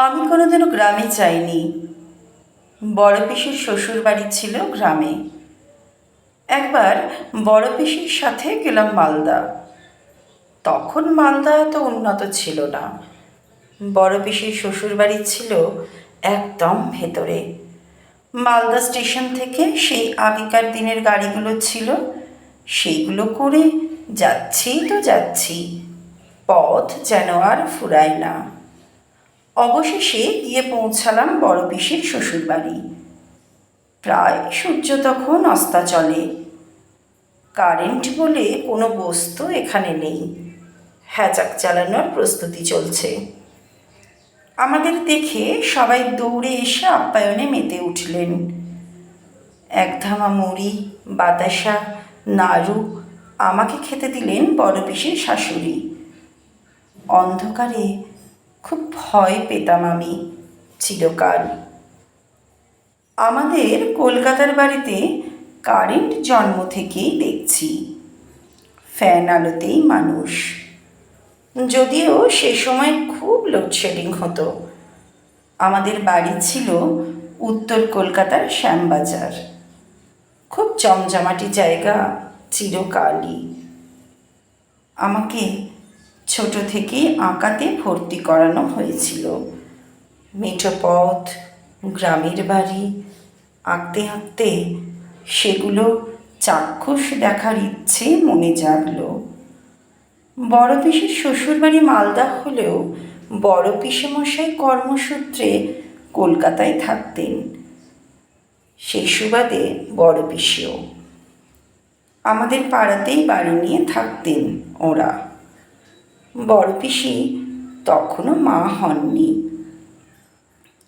আমি কোনোদিনও গ্রামে যাইনি। বড় পিসির শ্বশুর বাড়ি ছিল গ্রামে। একবার বড় পিসির সাথে গেলাম মালদা। তখন মালদা এত উন্নত ছিল না। বড় পিসির শ্বশুর বাড়ি ছিল একদম ভেতরে। মালদা স্টেশন থেকে সেই আগেকার দিনের গাড়িগুলো ছিল, সেইগুলো করে যাচ্ছি তো যাচ্ছি, পথ যেন আর ফুরায় না। অবশেষে গিয়ে পৌঁছালাম বড় পিসির শ্বশুরবাড়ি। প্রায় সূর্য তখন অস্তাচলে। কারেন্ট বলে কোনো বস্তু এখানে নেই। হ্যাচাক চালানোর প্রস্তুতি চলছে। আমাদের দেখে সবাই দৌড়ে এসে আপ্যায়নে মেতে উঠলেন। এক ধামা মুড়ি, বাতাসা, নাড়ু আমাকে খেতে দিলেন বড় পিসির শাশুড়ি। অন্ধকারে খুব ভয় পেতাম আমি চিরকাল। আমাদের কলকাতার বাড়িতে কারেন্ট জন্ম থেকেই দেখছি। ফ্যান আলোতেই মানুষ। যদিও সে সময় খুব লোডশেডিং হতো। আমাদের বাড়ি ছিল উত্তর কলকাতার শ্যামবাজার। খুব জমজমাটি জায়গা চিরকালই। আমাকে ছোট থেকেই আঁকাতে ভর্তি করানো হয়েছিল। মেঠো পথ, গ্রামের বাড়ি আঁকতে আঁকতে সেগুলো চাক্ষুষ দেখার ইচ্ছে মনে জাগল। বড় পিসির শ্বশুরবাড়ি মালদা হলেও বড় পিসেমশাই কর্মসূত্রে কলকাতায় থাকতেন। সেই সুবাদে বড় পিসিও আমাদের পাড়াতেই বাড়ি নিয়ে থাকতেন ওরা। বড় পিসি তখনও মা হননি।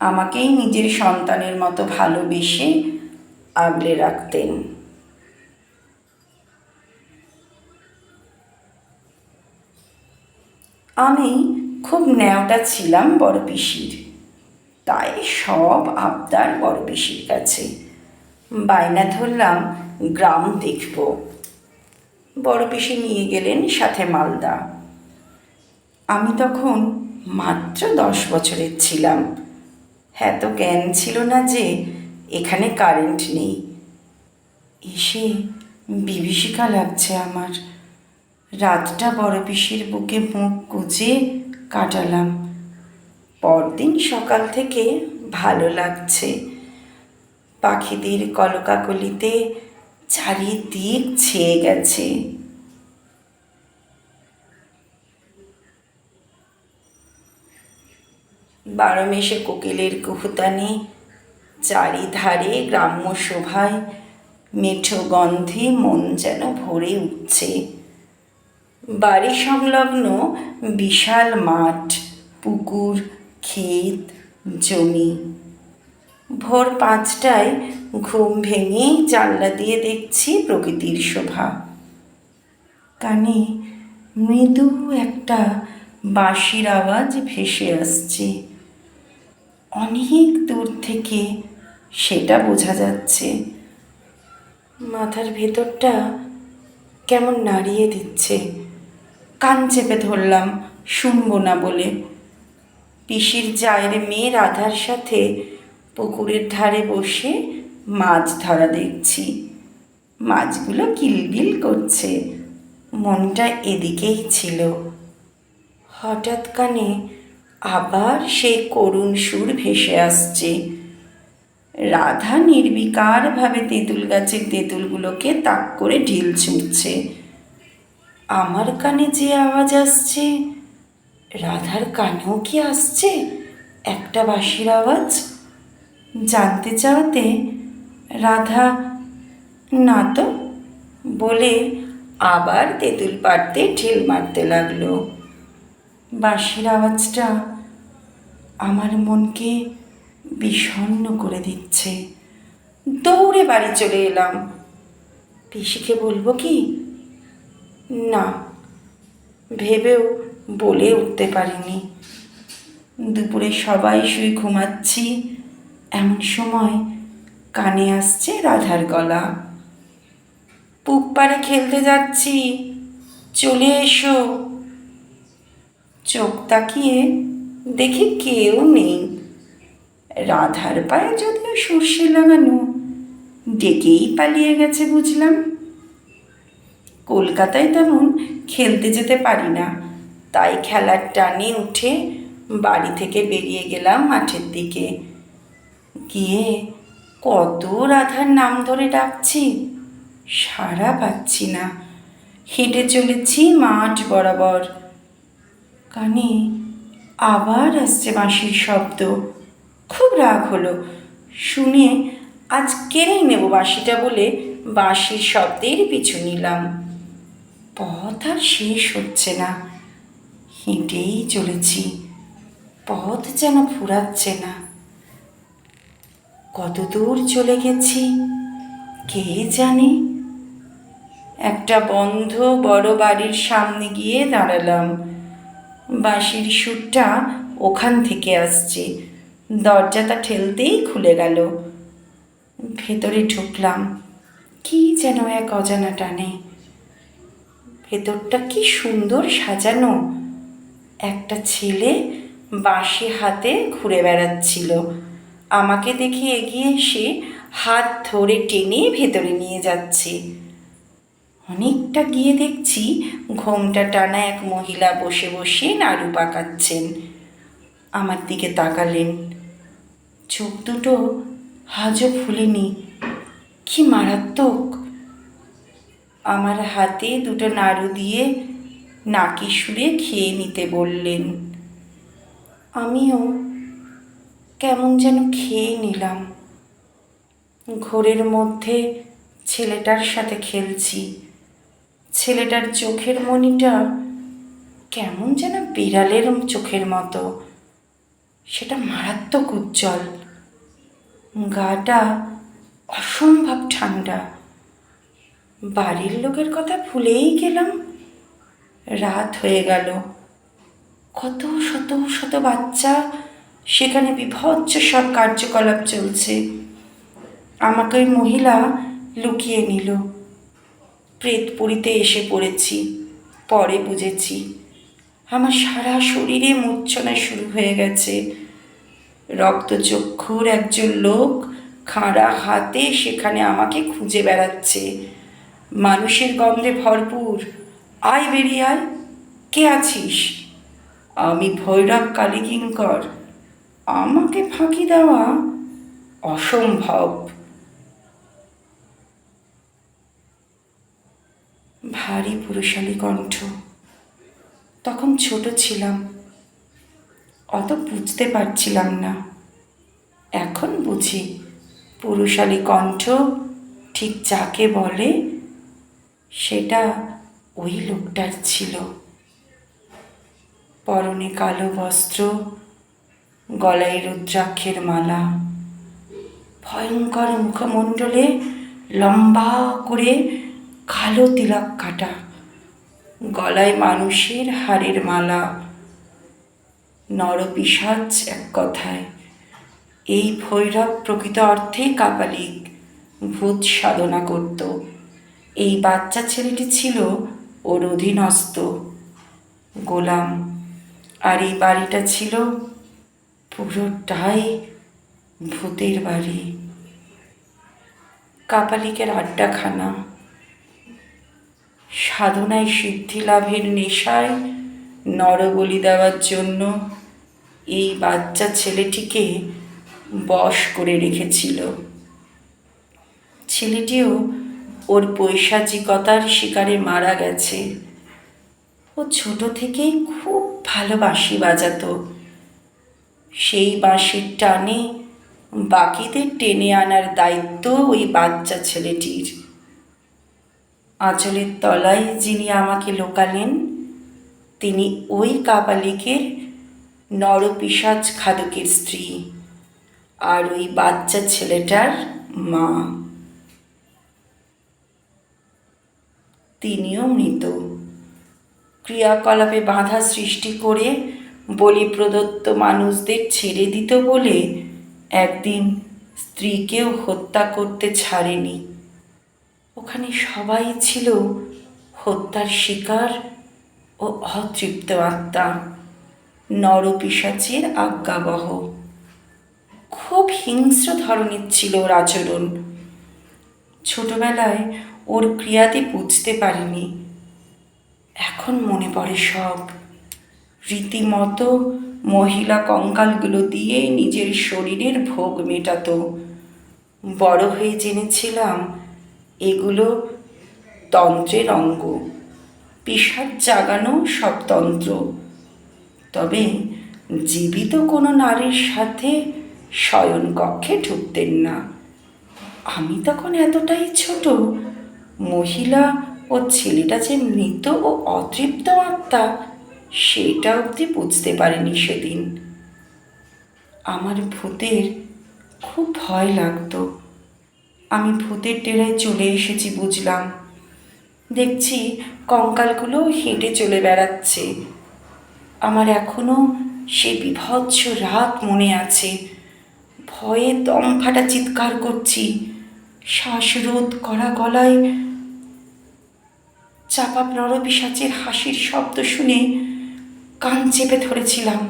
আমাকেই নিজের সন্তানের মতো ভালোবেসে আগলে রাখতেন। আমি খুব ন্যাওটা ছিলাম বড় পিসির। তাই সব আবদার বড় পিসির কাছে। বায়না ধরলাম গ্রাম দেখব। বড় পিসি নিয়ে গেলেন সাথে মালদা। আমি তখন মাত্র 10 বছরের ছিলাম। এত জ্ঞান ছিল না যে এখানে কারেন্ট নেই। এসে বিভীষিকা লাগছে আমার। রাতটা বড় পিসির বুকে মুখ গুজে কাটালাম। পরদিন সকাল থেকে ভালো লাগছে। পাখিদের কলকাকলিতে চারিদিক ছেয়ে গেছে। বারোমেশে কোকিলের কুহুতানি, চারিধারে গ্রাম্য শোভায় মেঠো গন্ধে মন যেন ভরে উঠছে। বাড়ি সংলগ্ন বিশাল মাঠ, পুকুর, ক্ষেত, জমি। ভোর 5টায় ঘুম ভেঙে জানলা দিয়ে দেখছি প্রকৃতির শোভা। কানে মৃদু একটা বাঁশির আওয়াজ ভেসে আসছে। অনেক দূর থেকে সেটা বোঝা যাচ্ছে। মাথার ভেতরটা কেমন নাড়িয়ে দিচ্ছে। কান চেপে ধরলাম শুনবো না বলে। পিসির জায়ের মেয়ে রাধার সাথে পুকুরের ধারে বসে মাছ ধরা দেখছি। মাছগুলো কিলবিল করছে। মনটা এদিকেই ছিল। হঠাৎ কানে আবার সেই করুণ সুর ভেসে আসছে। রাধা নির্বিকারভাবে তেঁতুল গাছের তেঁতুলগুলোকে তাক করে ঢিল ছুঁড়ছে। আমার কানে যে আওয়াজ আসছে, রাধার কানেও কি আসছে একটা বাঁশির আওয়াজ? জানতে চাওয়াতে রাধা না তো বলে আবার তেঁতুল পাড়তে ঢিল মারতে লাগলো। বাঁশির আওয়াজটা আমার মনকে বিষণ্ণ করে দিচ্ছে। দৌড়ে বাড়ি চলে এলাম। পিসিকে বলবো কি না, ভেবেও বলে উঠতে পারিনি। দুপুরে সবাই শুয়ে ঘুমাচ্ছি, এমন সময় কানে আসছে রাধার গলা। পুব পাড়ে খেলতে যাচ্ছি, চলে এসো। চোখ তাকিয়ে দেখি কেউ নেই। রাধার পায়ে যদিও সর্ষে লাগানো, ডেকেই পালিয়ে গেছে বুঝলাম। কলকাতায় তেমন খেলতে যেতে পারি না, তাই খেলার টানে উঠে বাড়ি থেকে বেরিয়ে গেলাম মাঠের দিকে। গিয়ে কত রাধার নাম ধরে ডাকছি, সাড়া পাচ্ছি না। হেঁটে চলেছি মাঠ বরাবর, কানে আবার আসছে বাঁশির শব্দ। খুব রাগ হলো, শুনে আজ কেড়েই নেব বাঁশিটা বলে বাঁশির শব্দের পিছু নিলাম। পথ আর শেষ হচ্ছে না, হেঁটেই চলেছি, পথ যেন ফুরাচ্ছে না। কত দূর চলে গেছি কে জানে। একটা বন্ধ বড় বাড়ির সামনে গিয়ে দাঁড়ালাম। বাঁশির সুরটা ওখান থেকে আসছে। দরজাটা ঠেলতেই খুলে গেল। ভেতরে ঢুকলাম। কি যেন এক অজানা টানে। ভেতরটা কি সুন্দর সাজানো। একটা ছেলে বাঁশি হাতে ঘুরে বেড়াচ্ছিল। আমাকে দেখে এগিয়ে এসে হাত ধরে টেনে ভেতরে নিয়ে যাচ্ছে। অনেকটা গিয়ে দেখছি ঘোমটা টানা এক মহিলা বসে বসে নাড়ু পাকাচ্ছেন। আমার দিকে তাকালেন, চোখ দুটো আজও ফুলেনি। কি মারাত্মক! আমার হাতে দুটো নাড়ু দিয়ে নাকি সুরে খেয়ে নিতে বললেন। আমিও কেমন যেন খেয়ে নিলাম। ঘোরের মধ্যে ছেলেটার সাথে খেলছি। ছেলেটার চোখের মণিটা কেমন যেন বিড়ালের চোখের মতো। সেটা মারাত্মক উজ্জ্বল। গাটা অসম্ভব ঠান্ডা। বাড়ির লোকের কথা ভুলেই গেলাম। রাত হয়ে গেল। কত শত শত বাচ্চা সেখানে বিভৎস সব কার্যকলাপ চলছে। আমাকে ওই মহিলা লুকিয়ে নিল। প্রেতপুরীতে এসে পড়েছি। পরে বুঝেছি আমার সারা শরীরে মূর্ছনা শুরু হয়ে গেছে। রক্তচক্ষুর একজন লোক খাঁড়া হাতে সেখানে আমাকে খুঁজে বেড়াচ্ছে। মানুষের গন্ধে ভরপুর। আয় বেরিয়ে আয়, কে আছিস? আমি ভৈরব কালীকিঙ্কর। আমাকে ফাঁকি দেওয়া অসম্ভব। ভারী পুরুষালী কণ্ঠ। তখন ছোট ছিলাম, অত বুঝতে পারছিলাম না। এখন বুঝি পুরুষালী কণ্ঠ ঠিক যাকে বলে সেটা ওই লোকটার ছিল। পরনে কালো বস্ত্র, গলায় রুদ্রাক্ষের মালা, ভয়ঙ্কর মুখমণ্ডলে লম্বা করে কালো তিলক কাটা, গলায় মানুষের হাড়ের মালা। নরপিশাচ এক কথায়। এই ভৈরব প্রকৃত অর্থেই কাপালিক, ভূত সাধনা করত। এই বাচ্চা ছেলেটি ছিল ওর অধীনস্থ, গোলাম। আর এই বাড়িটা ছিল পুরোটাই ভূতের বাড়ি, কাপালিকের আড্ডাখানা। সাধনায় সিদ্ধি লাভের নেশায় নরবলি দেওয়ার জন্য এই বাচ্চা ছেলেটিকে বশ করে রেখেছিল। ছেলেটিও ওর পৈশাচিকতার শিকারে মারা গেছে। ও ছোট থেকেই খুব ভালো বাঁশি বাজাতো। সেই বাঁশির টানে বাকিদের টেনে আনার দায়িত্ব ওই বাচ্চা ছেলেটির। আঁচলের তলায় যিনি আমাকে লোকালেন তিনি ওই কাপালিকের নরপিশাচ খাদকের স্ত্রী আর ওই বাচ্চা ছেলেটার মা। তিনিও মৃত। ক্রিয়াকলাপে বাধা সৃষ্টি করে বলি প্রদত্ত মানুষদের ছেড়ে দিত বলে একদিন স্ত্রীকেও হত্যা করতে ছাড়েনি। ওখানে সবাই ছিল হত্যার শিকার ও অতৃপ্ত আত্মা। নরপিশাচের আজ্ঞাবহ। খুব হিংস্র ধরনের ছিল ওর আচরণ। ছোটবেলায় ওর ক্রিয়াতে বুঝতে পারিনি, এখন মনে পড়ে সব। রীতিমতো মহিলা কঙ্কালগুলো দিয়ে নিজের শরীরের ভোগ মেটাতো। বড় হয়ে জেনেছিলাম এগুলো তন্ত্রের অঙ্গ, পিশাচ জাগানো সব তন্ত্র। তবে জীবিত কোনো নারীর সাথে শয়নকক্ষে ঢুকতেন না। আমি তখন এতটাই ছোট, মহিলা ও ছেলেটা যে মৃত ও অতৃপ্ত আত্মা সেটা অবধি বুঝতে পারিনি সেদিন। আমার ভূতের খুব ভয় লাগতো। আমি ভূতের ডেরায় চলে এসেছি বুঝলাম। দেখছি কঙ্কালগুলো হেঁটে চলে বেড়াচ্ছে। আমার এখনো সে বীভৎস রাত মনে আছে। ভয়ে দম ফাটা চিৎকার করছি, শ্বাসরোধ করা গলায় চাপা নরপিশাচের হাসির শব্দ শুনে কান চেপে ধরেছিলাম।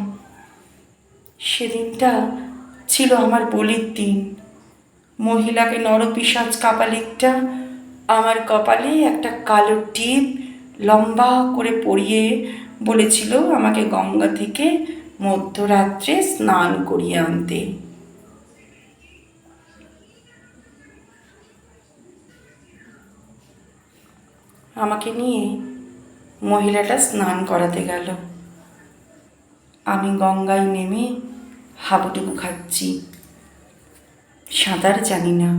সেদিনটা ছিল আমার বলির দিন। মহিলাকে নরপিশাচ কাপালিকটা আমার কপালে একটা কালো টিপ লম্বা করে পরিয়ে বলেছিল আমাকে গঙ্গা থেকে মধ্যরাত্রে স্নান করিয়ে আনতে। আমাকে নিয়ে মহিলাটা স্নান করাতে গেল। আমি গঙ্গায় নেমে হাবুডুবু খাচ্ছি। সাঁতার জানি না,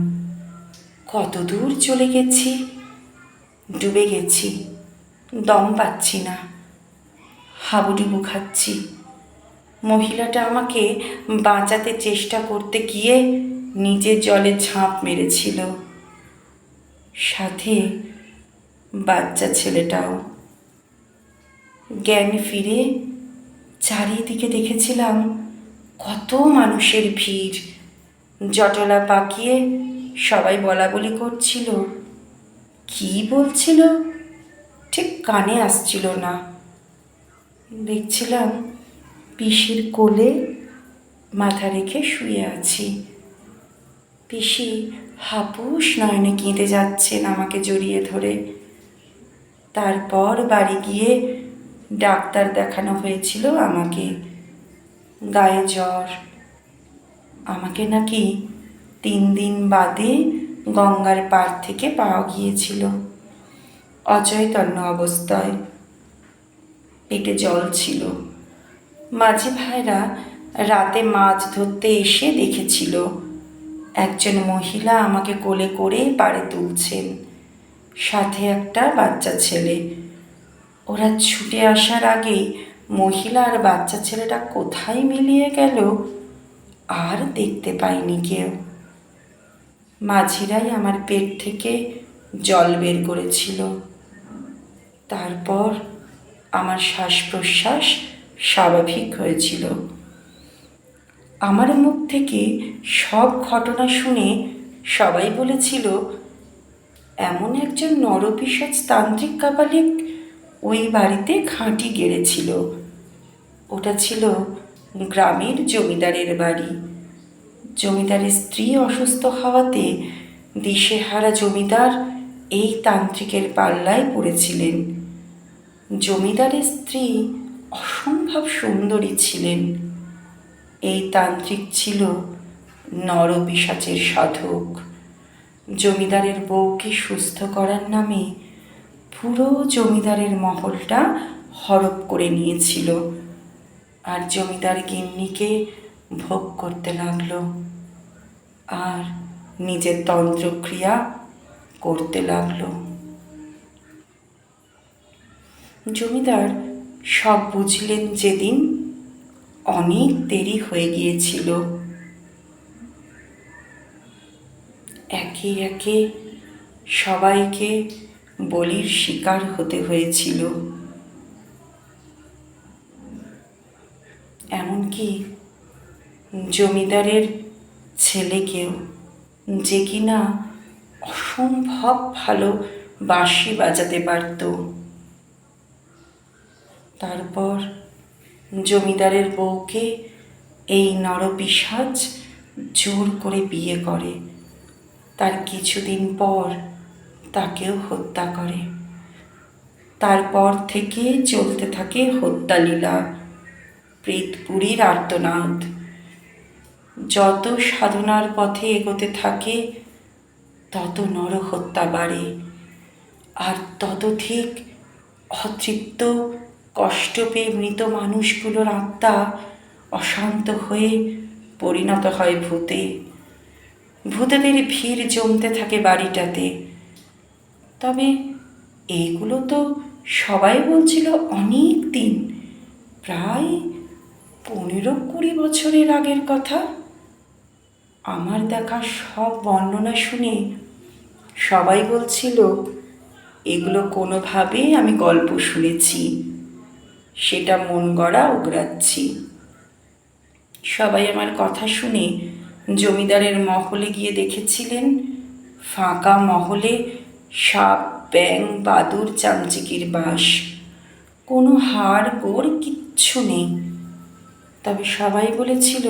কত দূর চলে গেছি, ডুবে গেছি, দম পাচ্ছি না, হাবুডুবু খাচ্ছি। মহিলাটা আমাকে বাঁচাতে চেষ্টা করতে গিয়ে নিজে জলে ঝাঁপ মেরেছিল, সাথে বাচ্চা ছেলেটাও। জ্ঞান ফিরে চারিদিকে দেখেছিলাম কত মানুষের ভিড়। জটলা পাকিয়ে সবাই বলা বলি করছিল। কি বলছিল ঠিক কানে আসছিল না। দেখছিলাম পিসির কোলে মাথা রেখে শুয়ে আছি। পিসি হাপুস নয়নে কেঁদে যাচ্ছেন আমাকে জড়িয়ে ধরে। তারপর বাড়ি গিয়ে ডাক্তার দেখানো হয়েছিল আমাকে। গায়ে জ্বর। আমাকে নাকি 3 দিন বাদে গঙ্গার পাড় থেকে পাওয়া গিয়েছিল, অচৈতন্য অবস্থায়। পেটে জল ছিল। মাঝি ভাইরা রাতে মাছ ধরতে এসে দেখেছিল একজন মহিলা আমাকে কোলে করে পাড়ে তুলছেন, সাথে একটা বাচ্চা ছেলে। ওরা ছুটে আসার আগেই মহিলা আর বাচ্চা ছেলেটা কোথায় মিলিয়ে গেল আর দেখতে পাইনি কেউ। মাঝিরাই আমার পেট থেকে জল বের করেছিল। তারপর আমার শ্বাস প্রশ্বাস স্বাভাবিক হয়েছিল। আমার মুখ থেকে সব ঘটনা শুনে সবাই বলেছিল এমন একজন নরপিশাচ তান্ত্রিক কাপালিক ওই বাড়িতে ঘাঁটি গেড়েছিল। ওটা ছিল গ্রামের জমিদারের বাড়ি। জমিদারের স্ত্রী অসুস্থ হওয়াতে দিশেহারা জমিদার এই তান্ত্রিকের পাল্লায় পড়েছিলেন। জমিদারের স্ত্রী অসম্ভব সুন্দরী ছিলেন। এই তান্ত্রিক ছিল নরপিশাচের সাধক। জমিদারের বউকে সুস্থ করার নামে পুরো জমিদারের মহলটা হড়প করে নিয়েছিল, আর জমিদার গিন্নিকে ভোগ করতে লাগলো আর নিজের তন্ত্রক্রিয়া করতে লাগলো। জমিদার সব বুঝলেন যেদিন অনেক দেরি হয়ে গিয়েছিল। একে একে সবাইকে বলির শিকার হতে হয়েছিল। এমনকি জমিদারের ছেলেকেও, যে কিনা অসম্ভব ভালো বাঁশি বাজাতে পারত। তারপর জমিদারের বউকে এই নরপিশাচ জোর করে বিয়ে করে, তার কিছুদিন পর তাকেও হত্যা করে। তারপর থেকে চলতে থাকে হত্যালীলা, প্রেতপুরীর আর্তনাদ। যত সাধনার পথে এগোতে থাকে তত নরহত্যা বাড়ে, আর ততোধিক অতৃপ্ত কষ্ট পেয়ে মৃত মানুষগুলোর আত্মা অশান্ত হয়ে পরিণত হয় ভূতে। ভূতেদের ভিড় জমতে থাকে বাড়িটাতে। তবে এগুলো তো সবাই বলছিল অনেক দিন, প্রায় 15-20 বছরের আগের কথা। আমার দেখা সব বর্ণনা শুনে সবাই বলছিল এগুলো কোনোভাবেই আমি গল্প শুনেছি, সেটা মন গড়া ওগরাচ্ছি। সবাই আমার কথা শুনে জমিদারের মহলে গিয়ে দেখেছিলেন ফাঁকা মহলে সাপ, ব্যাং, বাদুড়, চামচিকির বাস, কোনো হাড় গোড় কিচ্ছু নেই। তবে সবাই বলেছিল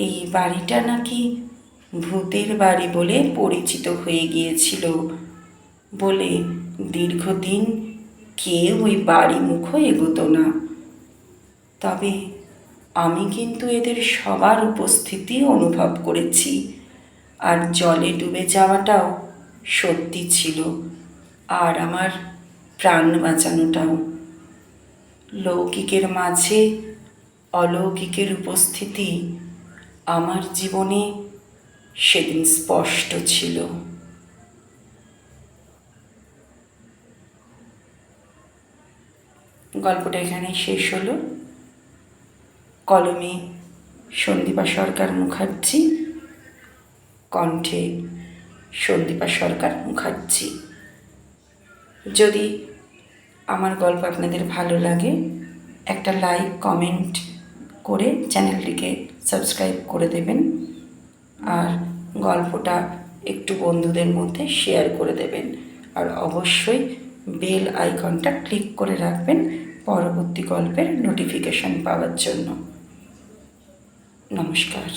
এই বাড়িটা নাকি ভূতের বাড়ি বলে পরিচিত হয়ে গিয়েছিল বলে দীর্ঘদিন কেউ ওই বাড়ি মুখও এগোতো না। তবে আমি কিন্তু এদের সবার উপস্থিতি অনুভব করেছি, আর জলে ডুবে যাওয়াটাও সত্যি ছিল, আর আমার প্রাণ বাঁচানোটাও। লৌকিকের মাঝে অলৌকিকের উপস্থিতি আমার জীবনে সেদিন স্পষ্ট ছিল। গল্পটা এখানেই শেষ হলো। কলমে সন্দীপা সরকার মুখার্জি, কণ্ঠে সন্দীপা সরকার মুখার্জি। যদি আমার গল্প আপনাদের ভালো লাগে একটা লাইক, কমেন্ট করে চ্যানেলটিকে সাবস্ক্রাইব করে দেবেন, আর গল্পটা একটু বন্ধুদের মধ্যে শেয়ার করে দেবেন, আর অবশ্যই বেল আইকনটা ক্লিক করে রাখবেন পরবর্তী গল্পের নোটিফিকেশন পাওয়ার জন্য। নমস্কার।